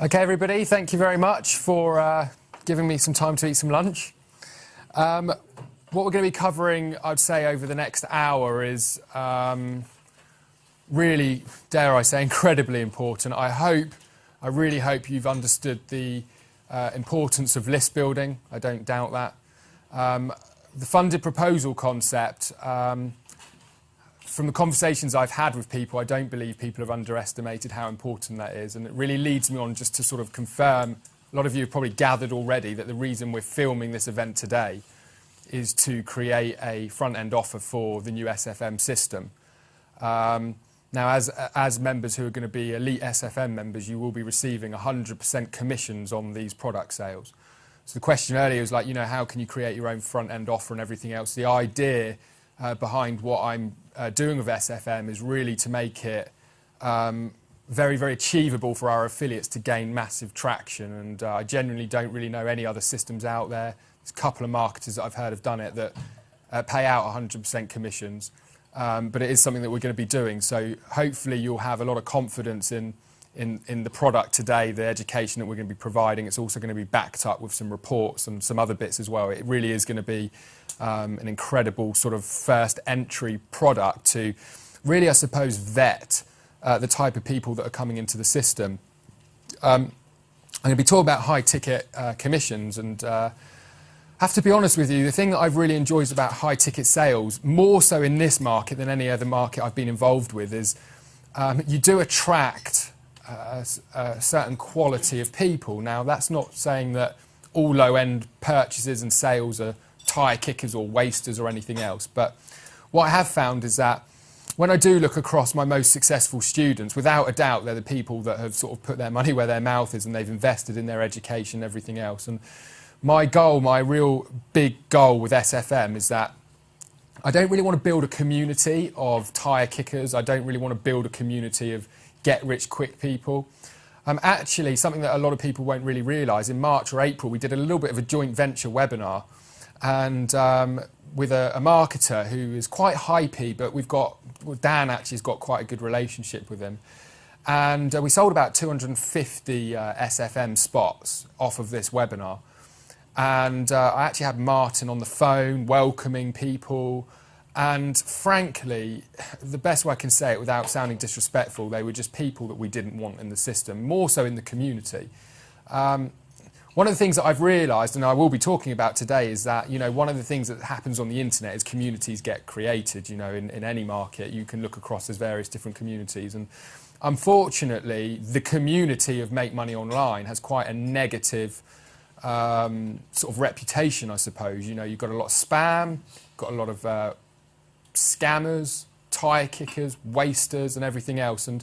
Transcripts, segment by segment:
Okay, everybody, thank you very much for giving me some time to eat some lunch. What we're going to be covering, I'd say, over the next hour is really, dare I say, incredibly important. I really hope you've understood the importance of list building. I don't doubt that. The funded proposal concept, from the conversations I've had with people, I don't believe people have underestimated how important that is. And it really leads me on just to sort of confirm, a lot of you have probably gathered already, that the reason we're filming this event today is to create a front-end offer for the new SFM system. Now, as members who are going to be elite SFM members, you will be receiving 100% commissions on these product sales. So the question earlier was like, you know, how can you create your own front-end offer and everything else? The idea behind what I'm doing with SFM is really to make it very, very achievable for our affiliates to gain massive traction. And I genuinely don't really know any other systems out there. There's a couple of marketers that I've heard have done it that pay out 100% commissions. But it is something that we're going to be doing. So hopefully you'll have a lot of confidence in the product today, the education that we're going to be providing. It's also going to be backed up with some reports and some other bits as well. It really is going to be an incredible sort of first entry product to really, I suppose, vet the type of people that are coming into the system. I'm going to be talking about high ticket commissions, and have to be honest with you, the thing that I've really enjoyed about high ticket sales, more so in this market than any other market I've been involved with, is you do attract a certain quality of people. Now, that's not saying that all low-end purchases and sales are tyre kickers or wasters or anything else, but what I have found is that when I do look across my most successful students, without a doubt they're the people that have sort of put their money where their mouth is and they've invested in their education and everything else. And my goal, my real big goal with SFM is that I don't really want to build a community of tyre kickers. I don't really want to build a community of get-rich-quick people. Actually, something that a lot of people won't really realise, in March or April, we did a little bit of a joint venture webinar, and with a marketer who is quite hypey, but Dan actually has got quite a good relationship with him. And we sold about 250 SFM spots off of this webinar. And I actually had Martin on the phone welcoming people. And frankly, the best way I can say it without sounding disrespectful, they were just people that we didn't want in the system, more so in the community. One of the things that I've realised, and I will be talking about today, is that, you know, one of the things that happens on the internet is communities get created. You know, in any market, you can look across as various different communities. And unfortunately, the community of Make Money Online has quite a negative sort of reputation, I suppose. You know, you've got a lot of spam, got a lot of scammers, tyre kickers, wasters and everything else. And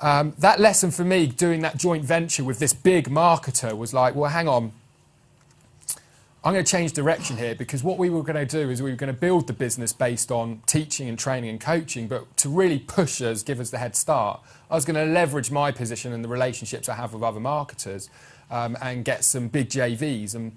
that lesson for me, doing that joint venture with this big marketer, was like, well, hang on, I'm going to change direction here, because what we were going to do is we were going to build the business based on teaching and training and coaching, but to really push us, give us the head start, I was going to leverage my position and the relationships I have with other marketers and get some big JVs. And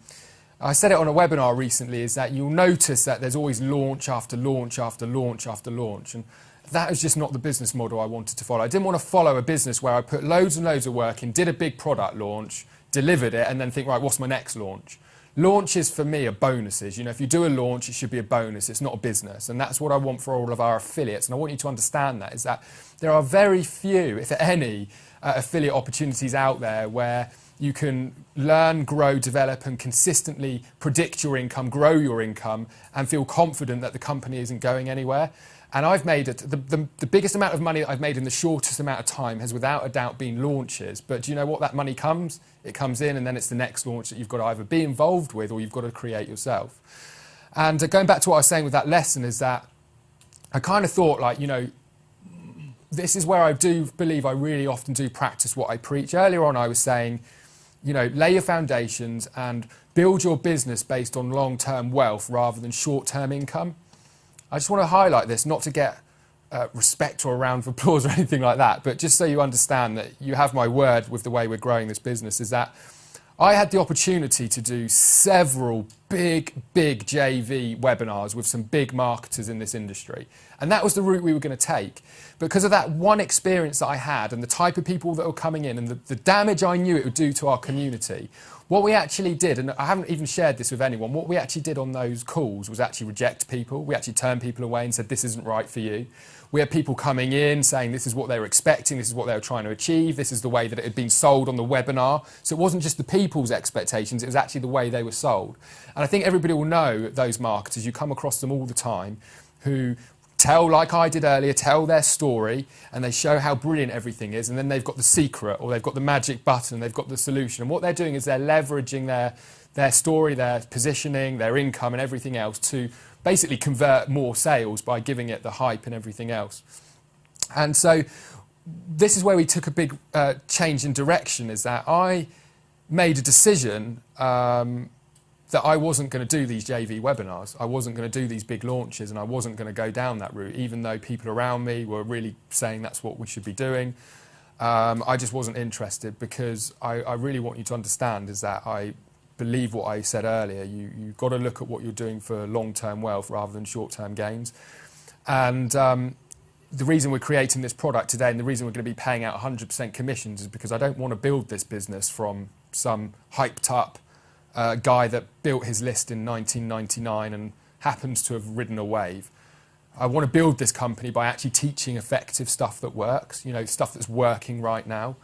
I said it on a webinar recently, is that you'll notice that there's always launch after launch after launch after launch. And that is just not the business model I wanted to follow. I didn't want to follow a business where I put loads and loads of work in, did a big product launch, delivered it, and then think, right, what's my next launch? Launches for me are bonuses. You know, if you do a launch, it should be a bonus. It's not a business. And that's what I want for all of our affiliates. And I want you to understand that, is that there are very few, if any, affiliate opportunities out there where you can learn, grow, develop, and consistently predict your income, grow your income, and feel confident that the company isn't going anywhere. And I've made it, the biggest amount of money that I've made in the shortest amount of time has without a doubt been launches. But do you know what? That money comes, it comes in, and then it's the next launch that you've got to either be involved with or you've got to create yourself. And going back to what I was saying with that lesson, is that I kind of thought, like, you know, this is where I do believe I really often do practice what I preach. Earlier on, I was saying, you know, lay your foundations and build your business based on long-term wealth rather than short-term income. I just want to highlight this, not to get respect or a round of applause or anything like that, but just so you understand that you have my word with the way we're growing this business, is that I had the opportunity to do several big JV webinars with some big marketers in this industry. And that was the route we were going to take. Because of that one experience that I had and the type of people that were coming in and the damage I knew it would do to our community, what we actually did, and I haven't even shared this with anyone, what we actually did on those calls was actually reject people. We actually turned people away and said, this isn't right for you. We had people coming in saying this is what they were expecting, this is what they were trying to achieve, this is the way that it had been sold on the webinar. So it wasn't just the people's expectations, it was actually the way they were sold. And I think everybody will know those marketers, you come across them all the time, who tell, like I did earlier, tell their story and they show how brilliant everything is, and then they've got the secret or they've got the magic button, they've got the solution. And what they're doing is they're leveraging their story, their positioning, their income and everything else to basically convert more sales by giving it the hype and everything else. And so this is where we took a big change in direction, is that I made a decision that I wasn't going to do these JV webinars. I wasn't going to do these big launches, and I wasn't going to go down that route, even though people around me were really saying that's what we should be doing. I just wasn't interested, because I really want you to understand is that I believe what I said earlier. You've got to look at what you're doing for long-term wealth rather than short-term gains. And the reason we're creating this product today and the reason we're going to be paying out 100% commissions is because I don't want to build this business from some hyped-up guy that built his list in 1999 and happens to have ridden a wave. I want to build this company by actually teaching effective stuff that works, you know, stuff that's working right now.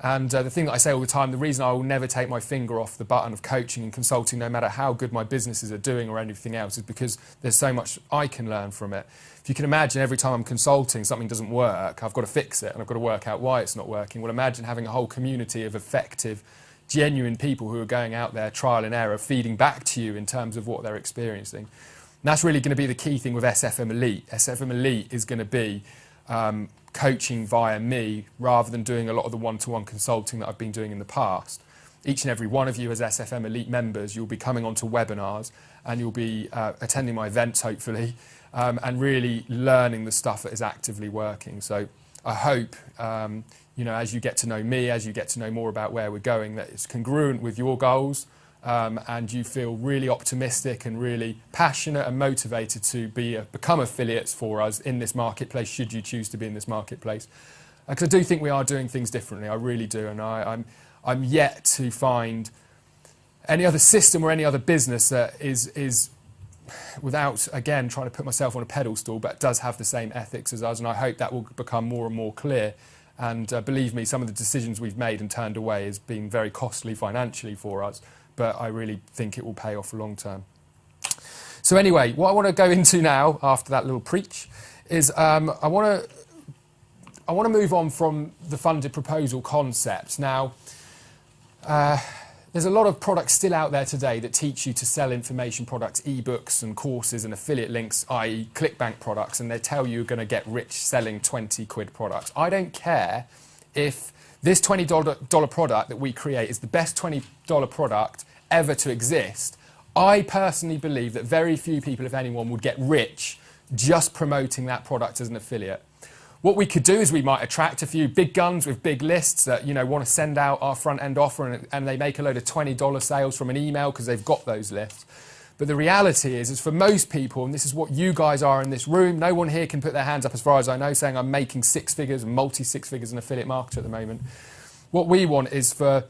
And the thing that I say all the time, the reason I will never take my finger off the button of coaching and consulting, no matter how good my businesses are doing or anything else, is because there's so much I can learn from it. If you can imagine every time I'm consulting, something doesn't work, I've got to fix it and I've got to work out why it's not working. Well, imagine having a whole community of effective, genuine people who are going out there, trial and error, feeding back to you in terms of what they're experiencing. And that's really going to be the key thing with SFM Elite. SFM Elite is going to be coaching via me rather than doing a lot of the one-to-one consulting that I've been doing in the past. Each and every one of you as SFM Elite members, you'll be coming onto webinars and you'll be attending my events, hopefully, and really learning the stuff that is actively working. So I hope, you know, as you get to know me, as you get to know more about where we're going, that it's congruent with your goals, and you feel really optimistic and really passionate and motivated to become affiliates for us in this marketplace, should you choose to be in this marketplace. Because I do think we are doing things differently, I really do, and I'm yet to find any other system or any other business that is without, again, trying to put myself on a pedestal, but does have the same ethics as us, and I hope that will become more and more clear. And believe me, some of the decisions we've made and turned away has been very costly financially for us, but I really think it will pay off long term. So anyway, what I want to go into now, after that little preach, is I want to move on from the funded proposal concept. Now, there's a lot of products still out there today that teach you to sell information products, ebooks and courses and affiliate links, i.e. ClickBank products, and they tell you you're going to get rich selling 20 quid products. I don't care if this $20 product that we create is the best $20 product ever to exist. I personally believe that very few people, if anyone, would get rich just promoting that product as an affiliate. What we could do is we might attract a few big guns with big lists that, you know, want to send out our front-end offer and they make a load of $20 sales from an email because they've got those lists. But the reality is for most people, and this is what you guys are in this room, no one here can put their hands up as far as I know saying I'm making six figures, multi-six figures in affiliate marketer at the moment. What we want is for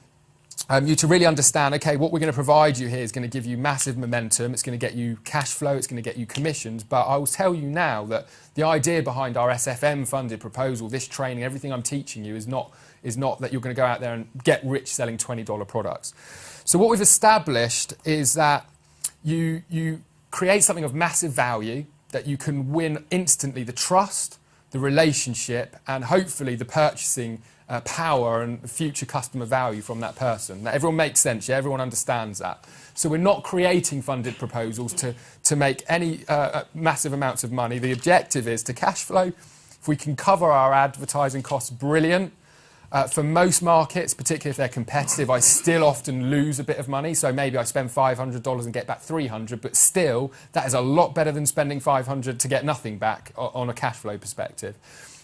you to really understand, okay, what we're going to provide you here is going to give you massive momentum, it's going to get you cash flow, it's going to get you commissions, but I will tell you now that the idea behind our SFM funded proposal, this training, everything I'm teaching you is not that you're going to go out there and get rich selling $20 products. So what we've established is that you create something of massive value, that you can win instantly the trust, the relationship, and hopefully the purchasing power and future customer value from that person. That everyone makes sense, yeah? Everyone understands that. So we're not creating funded proposals to make any massive amounts of money. The objective is to cash flow. If we can cover our advertising costs, brilliant. For most markets, particularly if they're competitive, I still often lose a bit of money. So maybe I spend $500 and get back $300, but still, that is a lot better than spending $500 to get nothing back on a cash flow perspective.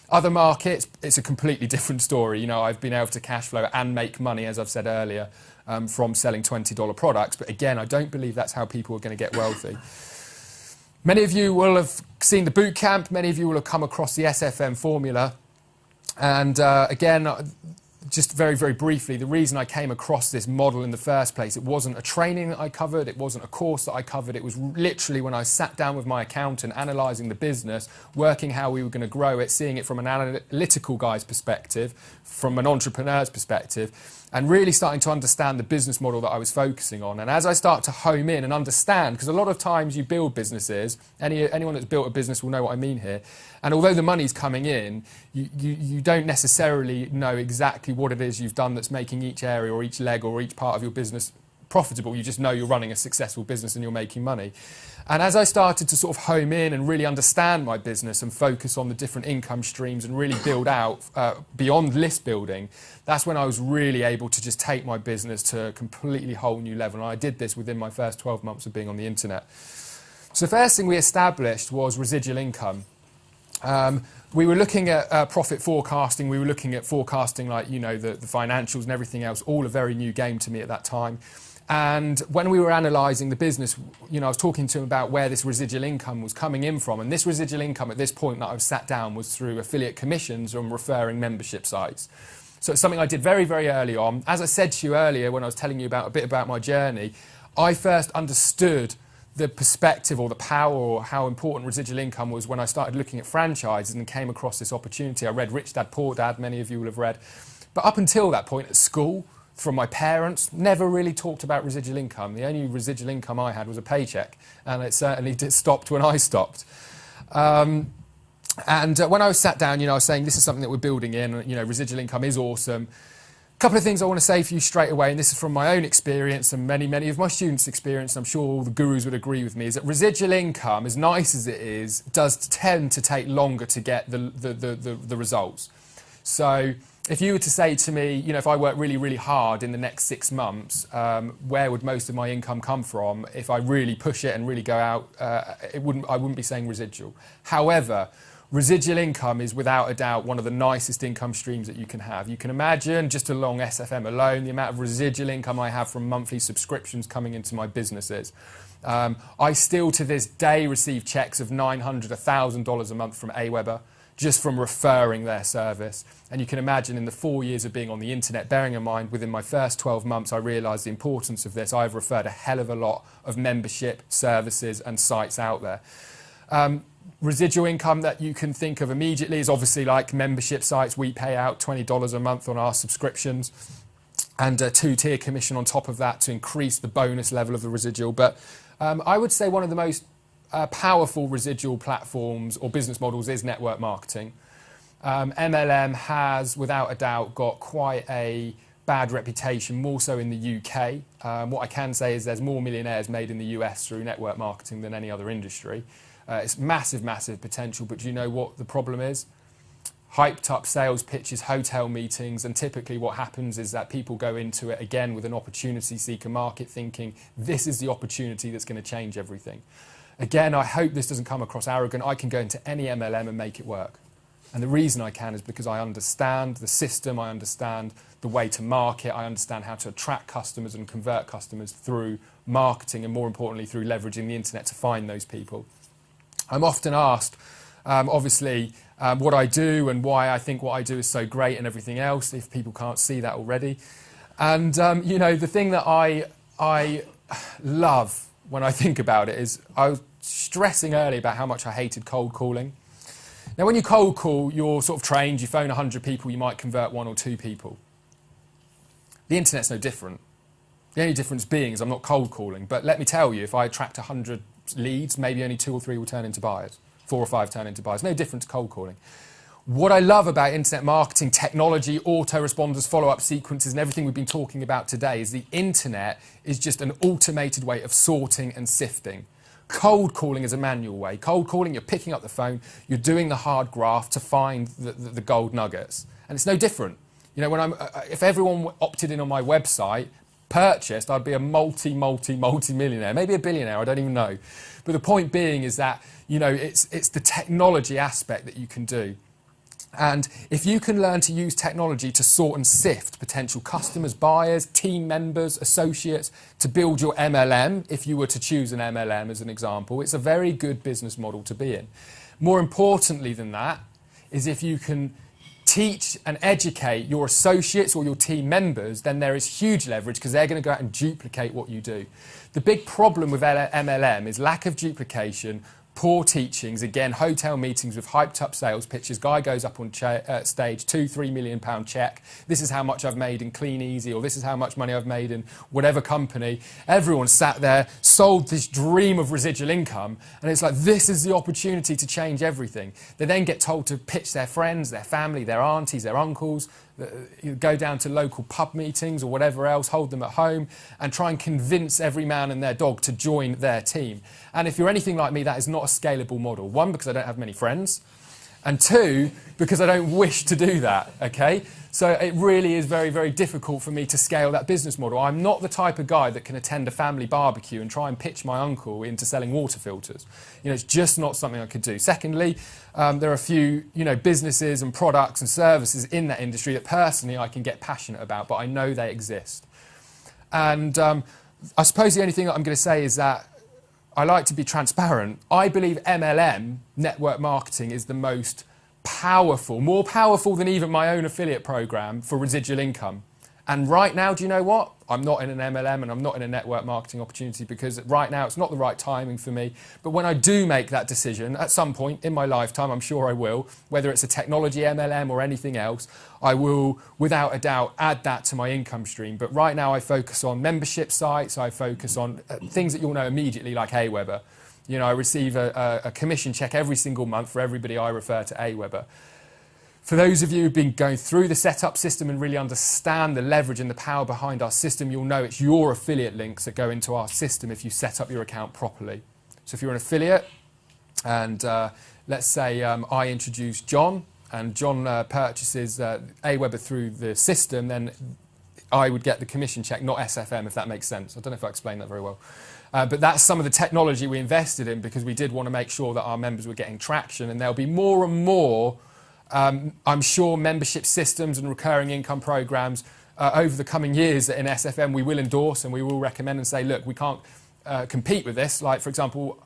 Other markets, it's a completely different story. You know, I've been able to cash flow and make money, as I've said earlier, from selling $20 products. But again, I don't believe that's how people are going to get wealthy. Many of you will have seen the boot camp. Many of you will have come across the SFM Formula. And again, just very, very briefly, the reason I came across this model in the first place, it wasn't a training that I covered, it wasn't a course that I covered, it was literally when I sat down with my accountant, analysing the business, working how we were going to grow it, seeing it from an analytical guy's perspective, from an entrepreneur's perspective, and really starting to understand the business model that I was focusing on. And as I start to home in and understand, because a lot of times you build businesses, anyone that's built a business will know what I mean here, and although the money's coming in, you don't necessarily know exactly what it is you've done that's making each area or each leg or each part of your business profitable. You just know you're running a successful business and you're making money. And as I started to sort of home in and really understand my business and focus on the different income streams and really build out beyond list building, that's when I was really able to just take my business to a completely whole new level. And I did this within my first 12 months of being on the internet. So the first thing we established was residual income. We were looking at profit forecasting. We were looking at forecasting, like, you know, the financials and everything else, all a very new game to me at that time. And when we were analysing the business, you know, I was talking to him about where this residual income was coming in from. And this residual income at this point that I was sat down was through affiliate commissions and referring membership sites. So it's something I did very, very early on. As I said to you earlier when I was telling you a bit about my journey, I first understood the perspective or the power or how important residual income was when I started looking at franchises and came across this opportunity. I read Rich Dad, Poor Dad, many of you will have read. But up until that point at school, from my parents, never really talked about residual income. The only residual income I had was a paycheck, and it certainly stopped when I stopped. And when I was sat down, you know, I was saying this is something that we're building in, you know, residual income is awesome. A couple of things I want to say for you straight away, and this is from my own experience and many, many of my students' experience, and I'm sure all the gurus would agree with me, is that residual income, as nice as it is, does tend to take longer to get the results. So if you were to say to me, you know, if I work really, really hard in the next 6 months, where would most of my income come from? If I really push it and really go out, I wouldn't be saying residual. However, residual income is without a doubt one of the nicest income streams that you can have. You can imagine, just along SFM alone, the amount of residual income I have from monthly subscriptions coming into my businesses. I still to this day receive checks of $900, $1,000 a month from AWeber, just from referring their service. And you can imagine in the 4 years of being on the internet, bearing in mind within my first 12 months I realised the importance of this, I've referred a hell of a lot of membership services and sites out there. Residual income that you can think of immediately is obviously like membership sites. We pay out $20 a month on our subscriptions and a 2-tier commission on top of that to increase the bonus level of the residual. But I would say one of the most powerful residual platforms or business models is network marketing. MLM has, without a doubt, got quite a bad reputation, more so in the UK. What I can say is there's more millionaires made in the US through network marketing than any other industry. It's massive, massive potential, but do you know what the problem is? Hyped up sales pitches, hotel meetings, and typically what happens is that people go into it again with an opportunity seeker market thinking this is the opportunity that's going to change everything. Again, I hope this doesn't come across arrogant. I can go into any MLM and make it work. And the reason I can is because I understand the system, I understand the way to market, I understand how to attract customers and convert customers through marketing and more importantly through leveraging the internet to find those people. I'm often asked, obviously, what I do and why I think what I do is so great and everything else, if people can't see that already. And, you know, the thing that I love when I think about it is I was stressing earlier about how much I hated cold calling. Now, when you cold call, you're sort of trained, you phone 100 people, you might convert 1 or 2 people. The internet's no different. The only difference being is I'm not cold calling, but let me tell you, if I attract 100 leads, maybe only 2 or 3 will turn into buyers, 4 or 5 turn into buyers. No different to cold calling. What I love about internet marketing, technology, autoresponders, follow-up sequences, and everything we've been talking about today is the internet is just an automated way of sorting and sifting. Cold calling is a manual way. Cold calling, you're picking up the phone, you're doing the hard graft to find the gold nuggets. And it's no different. You know, if everyone opted in on my website, purchased, I'd be a multi-millionaire, maybe a billionaire, I don't even know. But the point being is that, you know, it's the technology aspect that you can do. And if you can learn to use technology to sort and sift potential customers, buyers, team members, associates, to build your MLM, if you were to choose an MLM as an example, it's a very good business model to be in. More importantly than that is if you can teach and educate your associates or your team members, then there is huge leverage because they're going to go out and duplicate what you do. The big problem with MLM is lack of duplication, poor teachings, again, hotel meetings with hyped up sales pitches. Guy goes up on stage, £2-3 million check. This is how much I've made in Clean Easy, or this is how much money I've made in whatever company. Everyone sat there, sold this dream of residual income, and it's like, this is the opportunity to change everything. They then get told to pitch their friends, their family, their aunties, their uncles, go down to local pub meetings or whatever else, hold them at home and try and convince every man and their dog to join their team. And if you're anything like me, that is not a scalable model. One, because I don't have many friends, and two, because I don't wish to do that, okay? So it really is very, very difficult for me to scale that business model. I'm not the type of guy that can attend a family barbecue and try and pitch my uncle into selling water filters. You know, it's just not something I could do. Secondly, there are a few, businesses and products and services in that industry that personally I can get passionate about, but I know they exist. And I suppose the only thing that I'm going to say is that I like to be transparent. I believe MLM, network marketing, is the most powerful, more powerful than even my own affiliate program for residual income. And right now, do you know what? I'm not in an MLM and I'm not in a network marketing opportunity because right now it's not the right timing for me. But when I do make that decision, at some point in my lifetime, I'm sure I will, whether it's a technology MLM or anything else, I will, without a doubt, add that to my income stream. But right now I focus on membership sites, I focus on things that you'll know immediately, like Aweber. I receive a commission check every single month for everybody I refer to Aweber. For those of you who've been going through the setup system and really understand the leverage and the power behind our system, you'll know it's your affiliate links that go into our system if you set up your account properly. So if you're an affiliate and let's say I introduce John and John purchases Aweber through the system, then I would get the commission check, not SFM, if that makes sense. I don't know if I explained that very well. But that's some of the technology we invested in because we did want to make sure that our members were getting traction, and there'll be more and more I'm sure membership systems and recurring income programs over the coming years that in SFM we will endorse and we will recommend and say, look, we can't compete with this. Like, for example,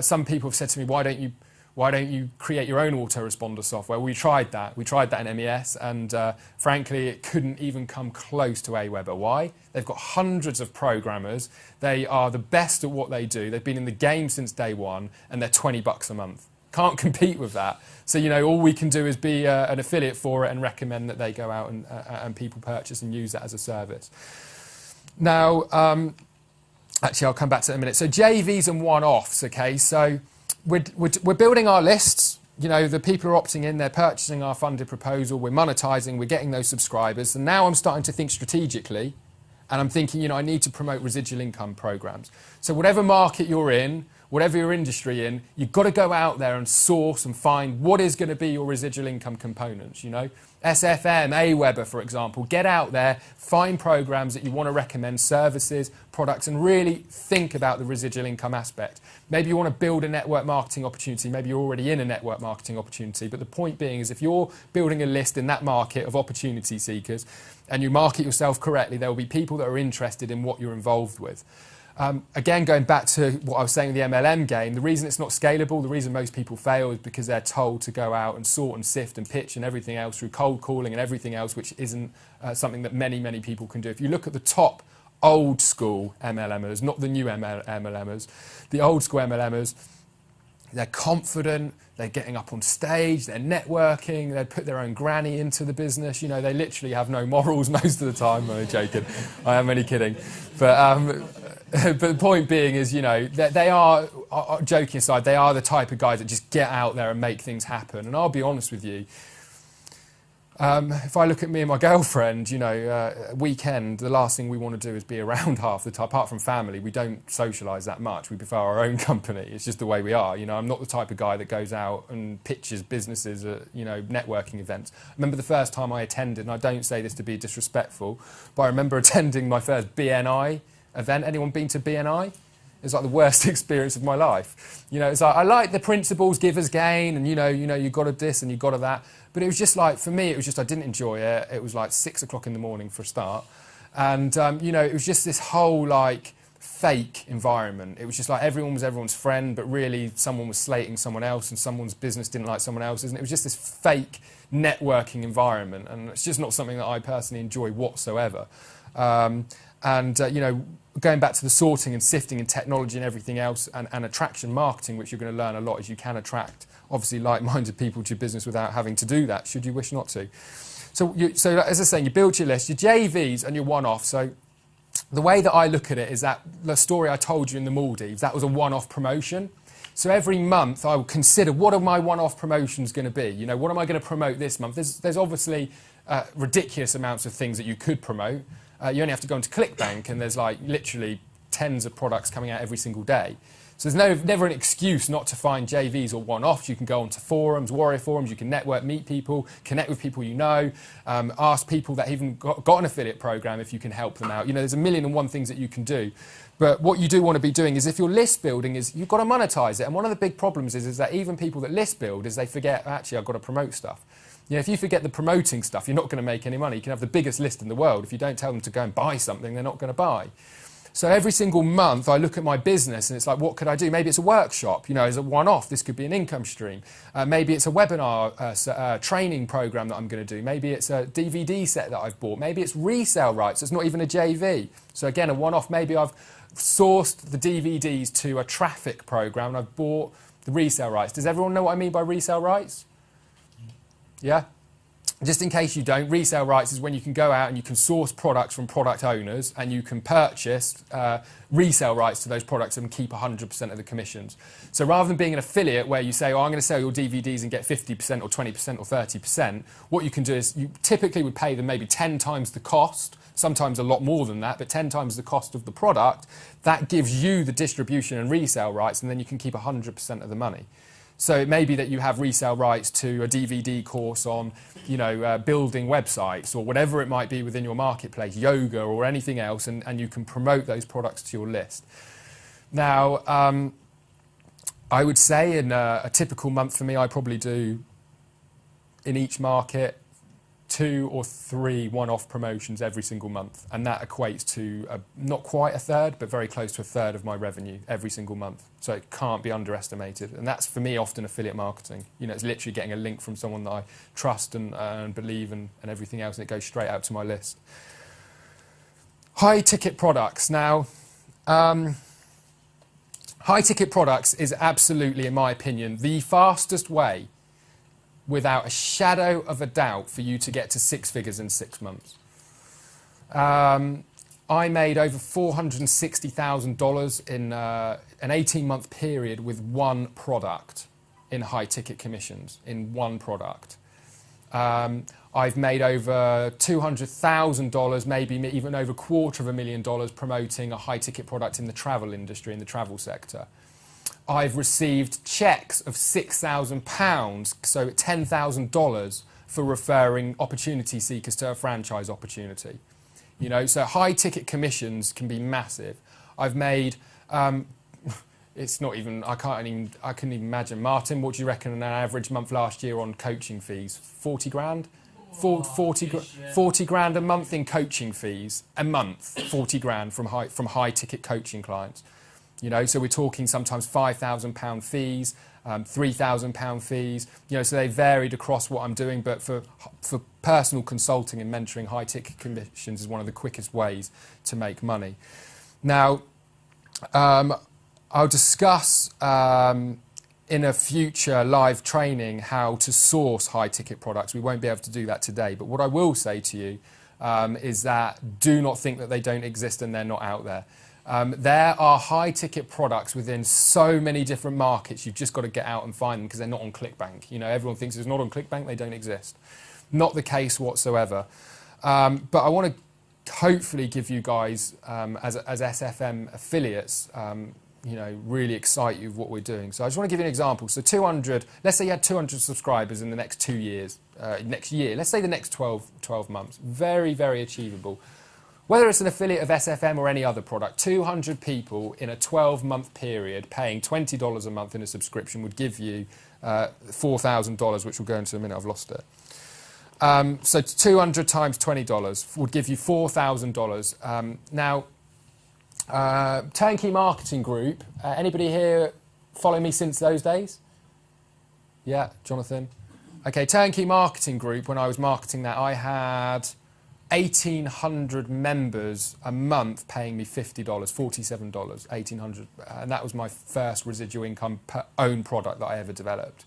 some people have said to me, why don't you create your own autoresponder software? We tried that. We tried that in MES, and frankly, it couldn't even come close to Aweber. Why? They've got hundreds of programmers. They are the best at what they do. They've been in the game since day one, and they're $20 a month. Can't compete with that. So, all we can do is be an affiliate for it and recommend that they go out and people purchase and use that as a service. Now, actually, I'll come back to that in a minute. So JVs and one-offs, okay? So we're building our lists. The people are opting in, they're purchasing our funded proposal, we're monetizing, we're getting those subscribers. And now I'm starting to think strategically, and I'm thinking, I need to promote residual income programs. So whatever market you're in, whatever your industry in, you've got to go out there and source and find what is going to be your residual income components, SFM, Aweber, for example. Get out there, find programs that you want to recommend, services, products, and really think about the residual income aspect. Maybe you want to build a network marketing opportunity. Maybe you're already in a network marketing opportunity. But the point being is if you're building a list in that market of opportunity seekers and you market yourself correctly, there will be people that are interested in what you're involved with. Again, going back to what I was saying in the MLM game, the reason it's not scalable, the reason most people fail is because they're told to go out and sort and sift and pitch and everything else through cold calling and everything else, which isn't something that many, many people can do. If you look at the top old school MLMers, not the new MLMers, the old school MLMers, they're confident, they're getting up on stage, they're networking, they put their own granny into the business. They literally have no morals most of the time. I'm joking. I am only kidding. But the point being is, they are, joking aside, they are the type of guys that just get out there and make things happen. And I'll be honest with you, if I look at me and my girlfriend, weekend, the last thing we want to do is be around half the time. Apart from family, we don't socialise that much. We prefer our own company. It's just the way we are. I'm not the type of guy that goes out and pitches businesses at, networking events. I remember the first time I attended, and I don't say this to be disrespectful, but I remember attending my first BNI event. Anyone been to BNI? It's like the worst experience of my life. You know, it's like, I like the principles, giver's gain, and you know, you got to this and you got to that. But it was just like, for me, it was just, I didn't enjoy it. It was like 6 o'clock in the morning for a start. And, you know, it was just this whole like fake environment. It was just like everyone was everyone's friend, but really someone was slating someone else and someone's business didn't like someone else's. And it was just this fake networking environment. And it's just not something that I personally enjoy whatsoever. You know, going back to the sorting and sifting and technology and everything else and attraction marketing, which you're going to learn a lot, as you can attract, obviously, like-minded people to your business without having to do that, should you wish not to. So as I was saying, you build your list, your JVs and your one-off. So the way that I look at it is that the story I told you in the Maldives, that was a one-off promotion. So every month I will consider, what are my one-off promotions going to be? You know, what am I going to promote this month? There's obviously ridiculous amounts of things that you could promote. You only have to go into ClickBank and there's like literally tens of products coming out every single day. So there's never an excuse not to find JVs or one-offs. You can go onto forums, warrior forums, you can network, meet people, connect with people you know, ask people that even got an affiliate program if you can help them out. You know, there's a million and one things that you can do. But what you do want to be doing is, if you're list building, is you've got to monetize it. And one of the big problems is that even people that list build is they forget, actually, I've got to promote stuff. You know, if you forget the promoting stuff, you're not going to make any money. You can have the biggest list in the world. If you don't tell them to go and buy something, they're not going to buy. So every single month I look at my business and it's like, what could I do? Maybe it's a workshop, you know, as a one-off. This could be an income stream. Maybe it's a webinar training program that I'm going to do. Maybe it's a DVD set that I've bought. Maybe it's resale rights. It's not even a JV. So again, a one-off. Maybe I've sourced the DVDs to a traffic program and I've bought the resale rights. Does everyone know what I mean by resale rights? Yeah? Just in case you don't, resale rights is when you can go out and you can source products from product owners and you can purchase resale rights to those products and keep 100% of the commissions. So rather than being an affiliate where you say, oh, I'm going to sell your DVDs and get 50% or 20% or 30%, what you can do is you typically would pay them maybe 10 times the cost, sometimes a lot more than that, but 10 times the cost of the product. That gives you the distribution and resale rights, and then you can keep 100% of the money. So it may be that you have resale rights to a DVD course on, you know, building websites or whatever it might be within your marketplace, yoga or anything else, and you can promote those products to your list. Now, I would say in a typical month for me, I probably do, in each market, 2 or 3 one-off promotions every single month, and that equates to not quite a third, but very close to a third of my revenue every single month. So it can't be underestimated, and that's for me often affiliate marketing. You know, it's literally getting a link from someone that I trust and believe and everything else, and it goes straight out to my list. High-ticket products. Now, high-ticket products is absolutely, in my opinion, the fastest way, without a shadow of a doubt, for you to get to 6 figures in 6 months. I made over $460,000 in an 18-month period with one product in high-ticket commissions, in one product. I've made over $200,000, maybe even over $250,000 promoting a high-ticket product in the travel industry, in the travel sector. I've received checks of £6,000, so $10,000 for referring opportunity seekers to a franchise opportunity. You know, so high ticket commissions can be massive. I've made, it's not even, I couldn't even imagine. Martin, what do you reckon an average month last year on coaching fees? 40 grand? 40 grand a month in coaching fees, a month, 40 grand from high ticket coaching clients. You know, so we're talking sometimes £5,000 fees, £3,000 fees. You know, so they varied across what I'm doing. But for personal consulting and mentoring, high ticket commissions is one of the quickest ways to make money. Now, I'll discuss in a future live training how to source high ticket products. We won't be able to do that today. But what I will say to you is that do not think that they don't exist and they're not out there. There are high-ticket products within so many different markets. You've just got to get out and find them because they're not on ClickBank. You know, everyone thinks it's not on ClickBank, they don't exist. Not the case whatsoever. But I want to hopefully give you guys, as SFM affiliates, you know, really excite you with what we're doing. So I just want to give you an example. So 200, let's say you had 200 subscribers in the next 2 years, next year. Let's say the next 12 months. Very, very achievable. Whether it's an affiliate of SFM or any other product, 200 people in a 12-month period paying $20 a month in a subscription would give you $4,000, which we'll go into in a minute. I've lost it. So 200 times $20 would give you $4,000. Now, Turnkey Marketing Group, anybody here follow me since those days? Yeah, Jonathan? Okay, Turnkey Marketing Group, when I was marketing that, I had 1,800 members a month paying me $50, $47, 1,800. And that was my first residual income per own product that I ever developed.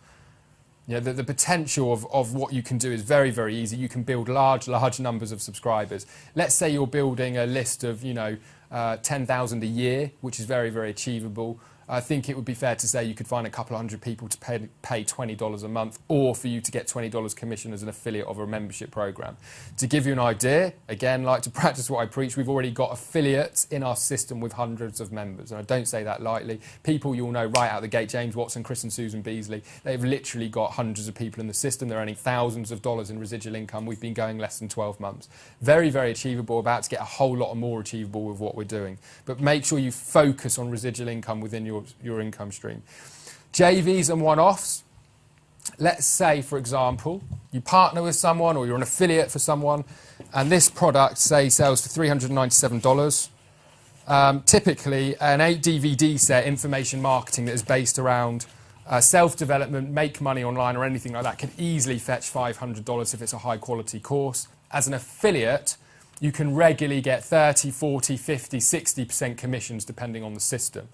You know, the potential of what you can do is very, very easy. You can build large numbers of subscribers. Let's say you're building a list of, 10,000 a year, which is very, very achievable. I think it would be fair to say you could find a couple of hundred people to pay $20 a month, or for you to get $20 commission as an affiliate of a membership program. To give you an idea, again, like to practice what I preach, we've already got affiliates in our system with hundreds of members. And I don't say that lightly. People you'll know right out the gate, James Watson, Chris and Susan Beasley, they've literally got hundreds of people in the system. They're earning thousands of dollars in residual income. We've been going less than 12 months. Very, very achievable, about to get a whole lot more achievable with what we're doing. But make sure you focus on residual income within your income stream. JVs and one-offs. Let's say, for example, you partner with someone or you're an affiliate for someone, and this product, say, sells for $397. Typically, an 8 DVD set, information marketing that is based around self-development, make money online or anything like that, can easily fetch $500 if it's a high-quality course. As an affiliate, you can regularly get 30, 40, 50, 60% commissions depending on the system.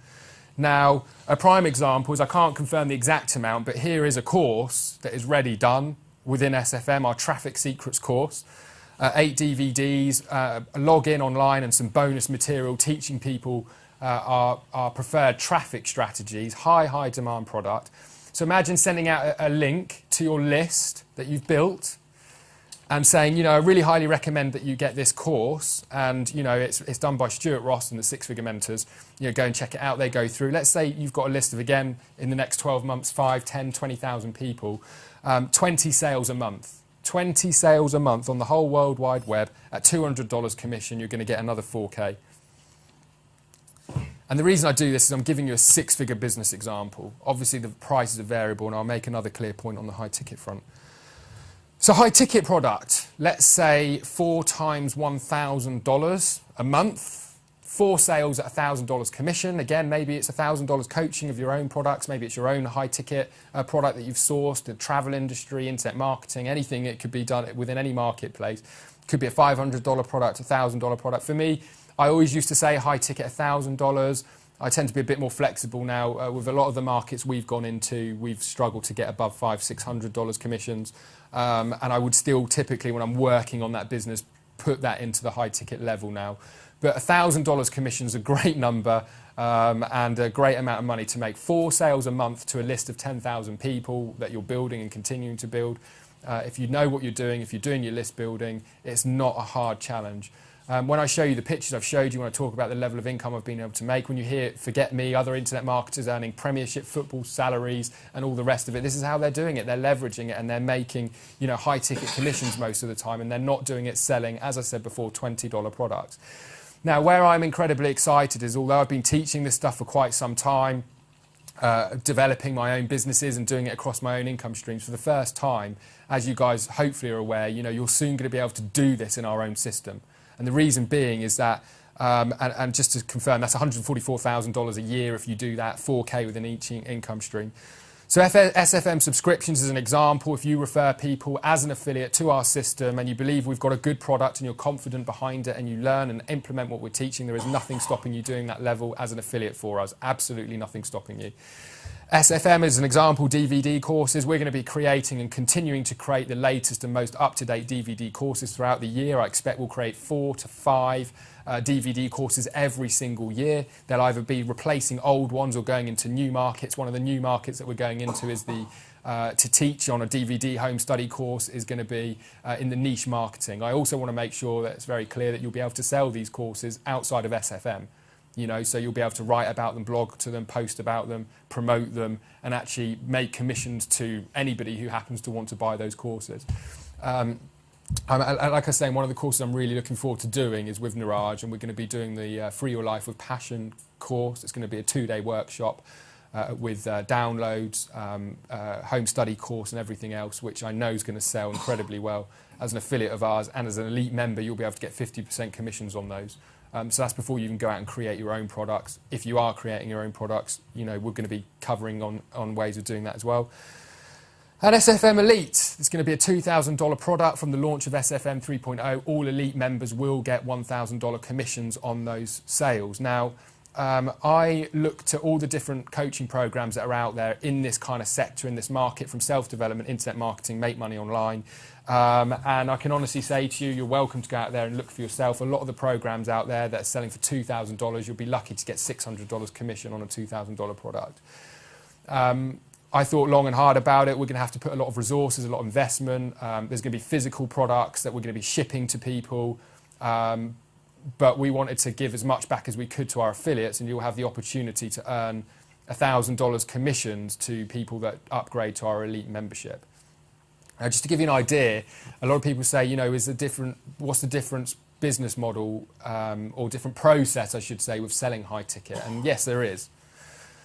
Now, a prime example is, I can't confirm the exact amount, but here is a course that is ready, done, within SFM, our Traffic Secrets course. 8 DVDs, a login online and some bonus material teaching people our preferred traffic strategies, high demand product. So imagine sending out a link to your list that you've built and saying, I really highly recommend that you get this course, and it's done by Stuart Ross and the Six Figure Mentors. Go and check it out. They go through. Let's say you've got a list of, again, in the next 12 months, 5, 10, 20,000 people, 20 sales a month. 20 sales a month on the whole World Wide Web at $200 commission. You're going to get another 4K. And the reason I do this is I'm giving you a 6-figure business example. Obviously, the prices are variable, and I'll make another clear point on the high ticket front. So high ticket product, let's say 4 times $1,000 a month, 4 sales at $1,000 commission. Again, maybe it's $1,000 coaching of your own products. Maybe it's your own high ticket product that you've sourced, the travel industry, internet marketing, anything. It could be done within any marketplace. It could be a $500 product, a $1,000 product. For me, I always used to say high ticket $1,000. I tend to be a bit more flexible now. With a lot of the markets we've gone into, we've struggled to get above $500, $600 commissions. And I would still typically, when I'm working on that business, put that into the high ticket level now. But $1,000 commission is a great number and a great amount of money to make. 4 sales a month to a list of 10,000 people that you're building and continuing to build. If you know what you're doing, if you're doing your list building, it's not a hard challenge. When I show you the pictures I've showed you, when I talk about the level of income I've been able to make, when you hear Forget Me, other internet marketers earning Premiership football salaries and all the rest of it, this is how they're doing it. They're leveraging it, and they're making high-ticket commissions most of the time, and they're not doing it selling, as I said before, $20 products. Now, where I'm incredibly excited is, although I've been teaching this stuff for quite some time, developing my own businesses and doing it across my own income streams, for the first time, as you guys hopefully are aware, you're soon going to be able to do this in our own system. And the reason being is that, and just to confirm, that's $144,000 a year if you do that, 4K within each income stream. So SFM subscriptions is an example. If you refer people as an affiliate to our system and you believe we've got a good product and you're confident behind it and you learn and implement what we're teaching, there is nothing stopping you doing that level as an affiliate for us. Absolutely nothing stopping you. SFM is an example, DVD courses. We're going to be creating and continuing to create the latest and most up-to-date DVD courses throughout the year. I expect we'll create 4 to 5 DVD courses every single year. They'll either be replacing old ones or going into new markets. One of the new markets that we're going into is to teach on a DVD home study course is going to be in the niche marketing. I also want to make sure that it's very clear that you'll be able to sell these courses outside of SFM. So you'll be able to write about them, blog to them, post about them, promote them, and actually make commissions to anybody who happens to want to buy those courses. Like I say, one of the courses I'm really looking forward to doing is with Niraj, and we're going to be doing the Free Your Life with Passion course. It's going to be a 2-day workshop with downloads, home study course and everything else, which I know is going to sell incredibly well as an affiliate of ours, and as an elite member you'll be able to get 50% commissions on those. So that's before you even go out and create your own products. If you are creating your own products, you know, we're going to be covering on ways of doing that as well. And SFM Elite, it's going to be a $2,000 product from the launch of SFM 3.0. All elite members will get $1,000 commissions on those sales. Now, I look to all the different coaching programs that are out there in this kind of sector, in this market, from self-development, internet marketing, make money online. And I can honestly say to you, you're welcome to go out there and look for yourself. A lot of the programs out there that are selling for $2,000, you'll be lucky to get $600 commission on a $2,000 product. I thought long and hard about it. We're going to have to put a lot of resources, a lot of investment. There's going to be physical products that we're going to be shipping to people. But we wanted to give as much back as we could to our affiliates, and you'll have the opportunity to earn $1,000 commissions to people that upgrade to our elite membership. Just to give you an idea, a lot of people say, you know, what's the different business model or different process, I should say, with selling high ticket? And yes, there is.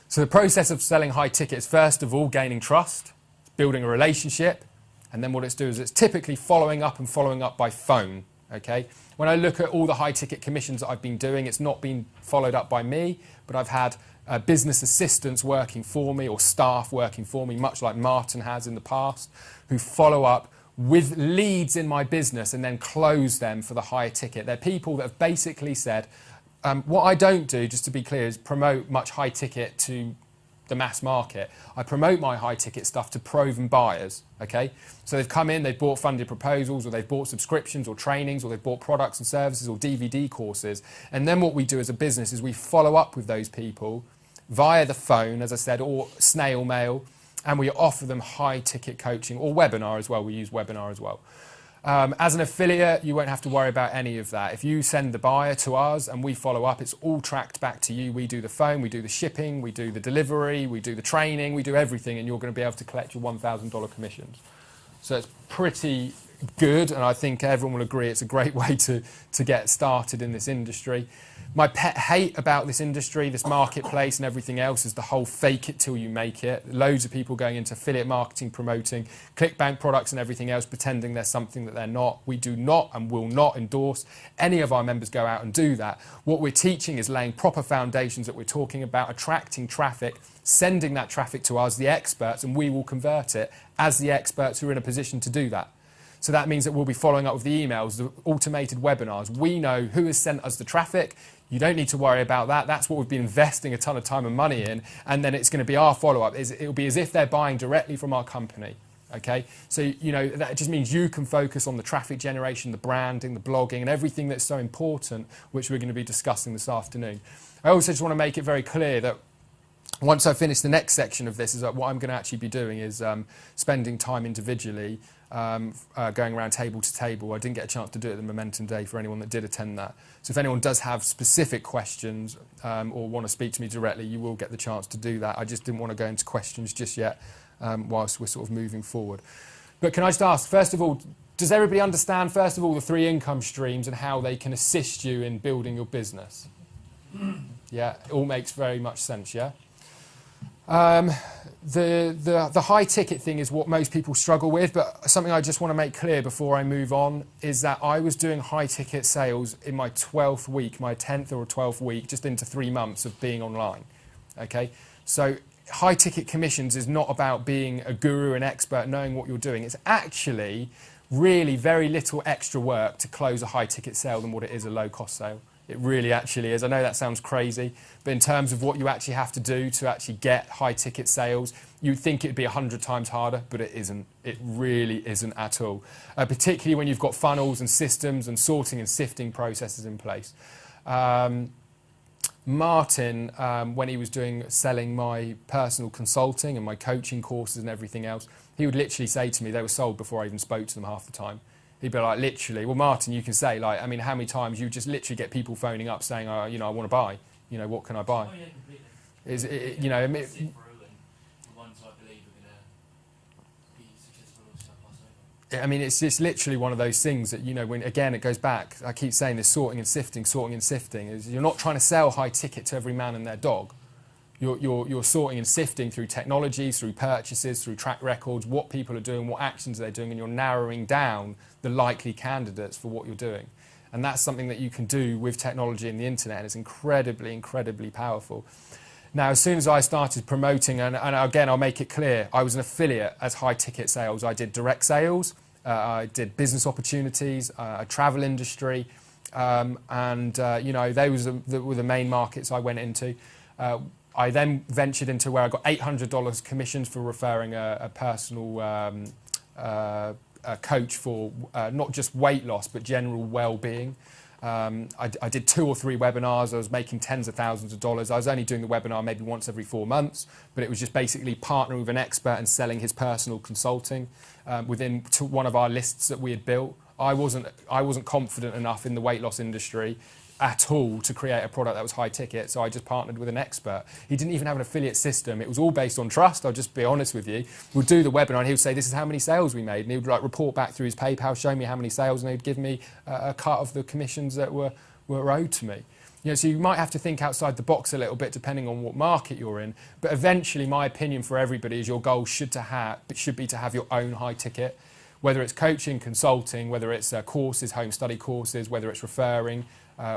So the process of selling high ticket is, first of all, gaining trust, building a relationship, and then what it's doing is it's typically following up by phone, okay? When I look at all the high ticket commissions that I've been doing, it's not been followed up by me, but I've had business assistants working for me or staff working for me, much like Martin has in the past, who follow up with leads in my business and then close them for the higher ticket. They're people that have basically said, what I don't do, just to be clear, is promote much high ticket to the mass market. I promote my high ticket stuff to proven buyers, okay? So they've come in, they've bought funded proposals, or they've bought subscriptions or trainings, or they've bought products and services or DVD courses. And then what we do as a business is we follow up with those people via the phone, as I said, or snail mail, and we offer them high ticket coaching or webinar as well. We use webinar as well. As an affiliate, you won't have to worry about any of that. If you send the buyer to us and we follow up, it's all tracked back to you. We do the phone, we do the shipping, we do the delivery, we do the training, we do everything, and you're going to be able to collect your $1,000 commissions. So it's pretty good, and I think everyone will agree it's a great way to get started in this industry. My pet hate about this industry, this marketplace and everything else is the whole fake it till you make it. Loads of people going into affiliate marketing, promoting ClickBank products and everything else, pretending they're something that they're not. We do not and will not endorse any of our members go out and do that. What we're teaching is laying proper foundations that we're talking about, attracting traffic, sending that traffic to us, the experts, and we will convert it as the experts who are in a position to do that. So that means that we'll be following up with the emails, the automated webinars. We know who has sent us the traffic. You don't need to worry about that. That's what we've been investing a ton of time and money in. And then it's going to be our follow-up. It'll be as if they're buying directly from our company. Okay? So, you know, that just means you can focus on the traffic generation, the branding, the blogging, and everything that's so important, which we're going to be discussing this afternoon. I also just want to make it very clear that once I finish the next section of this, is that what I'm going to actually be doing is spending time individually, going around table to table. I didn't get a chance to do it at the Momentum Day for anyone that did attend that. So if anyone does have specific questions or want to speak to me directly, you will get the chance to do that. I just didn't want to go into questions just yet whilst we're sort of moving forward. But can I just ask, first of all, does everybody understand, first of all, the 3 income streams and how they can assist you in building your business? Yeah, it all makes very much sense, yeah? The high ticket thing is what most people struggle with, but something I just want to make clear before I move on is that I was doing high ticket sales in my 12th week, my 10th or 12th week, just into 3 months of being online. Okay, so high ticket commissions is not about being a guru, an expert, knowing what you're doing. It's actually really very little extra work to close a high ticket sale than what it is a low cost sale. It really actually is. I know that sounds crazy, but in terms of what you actually have to do to actually get high ticket sales, you'd think it'd be 100 times harder, but it isn't. It really isn't at all, particularly when you've got funnels and systems and sorting and sifting processes in place. Martin, when he was selling my personal consulting and my coaching courses and everything else, he would literally say to me, they were sold before I even spoke to them half the time. He'd be like, literally, well, Martin, you can say, like, I mean, how many times you just literally get people phoning up saying, you know, I want to buy, you know, what can I buy? Oh, yeah, completely. Is it, you know, The ones I believe are going to be successful or stuff pass over. I mean, it's literally one of those things that, you know, when, again, it goes back, I keep saying this, sorting and sifting, is you're not trying to sell high ticket to every man and their dog. You're sorting and sifting through technologies, through purchases, through track records, what people are doing, what actions they're doing, and you're narrowing down the likely candidates for what you're doing. And that's something that you can do with technology and the internet, and it's incredibly, incredibly powerful. Now, as soon as I started promoting, and again, I'll make it clear, I was an affiliate as high ticket sales. I did direct sales, I did business opportunities, travel industry, and you know, those were the main markets I went into. I then ventured into where I got $800 commissions for referring a personal a coach for not just weight loss, but general well-being. I did 2 or 3 webinars. I was making tens of thousands of dollars. I was only doing the webinar maybe once every 4 months, but it was just basically partnering with an expert and selling his personal consulting within one of our lists that we had built. I wasn't confident enough in the weight loss industry at all to create a product that was high ticket, so I just partnered with an expert. He didn't even have an affiliate system. It was all based on trust. I'll just be honest with you. We'd do the webinar and he would say, this is how many sales we made, and he would like report back through his PayPal, show me how many sales, and he'd give me a cut of the commissions that were owed to me. You know, so you might have to think outside the box a little bit depending on what market you're in, but eventually my opinion for everybody is your goal should be to have your own high ticket, whether it's coaching, consulting, whether it's courses, home study courses, whether it's referring,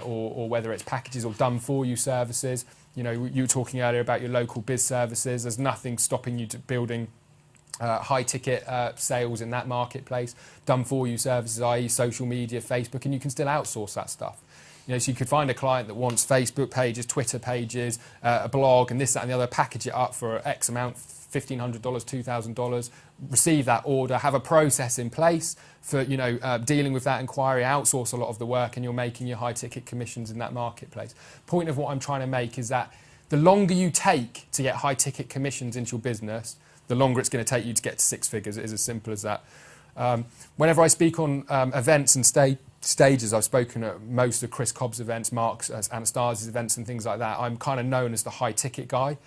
or whether it's packages or done-for-you services. You know, you were talking earlier about your local biz services. There's nothing stopping you to building high-ticket sales in that marketplace. Done-for-you services, i.e. social media, Facebook, and you can still outsource that stuff. You know, so you could find a client that wants Facebook pages, Twitter pages, a blog, and this, that, and the other, package it up for X amount, $1,500, $2,000, receive that order, have a process in place for, you know, dealing with that inquiry, outsource a lot of the work, and you're making your high-ticket commissions in that marketplace. Point of what I'm trying to make is that the longer you take to get high-ticket commissions into your business, the longer it's going to take you to get to 6 figures. It is as simple as that. Whenever I speak on events and stages, I've spoken at most of Chris Cobb's events, Mark's, Anastasia's events and things like that. I'm kind of known as the high-ticket guy.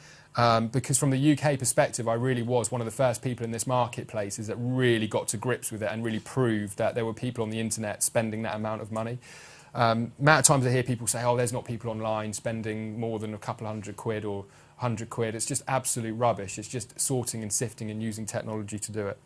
Because from the UK perspective, I really was one of the first people in this marketplaces that really got to grips with it and really proved that there were people on the internet spending that amount of money. Amount of times I hear people say, oh, there's not people online spending more than a couple £100 or £100. It's just absolute rubbish. It's just sorting and sifting and using technology to do it.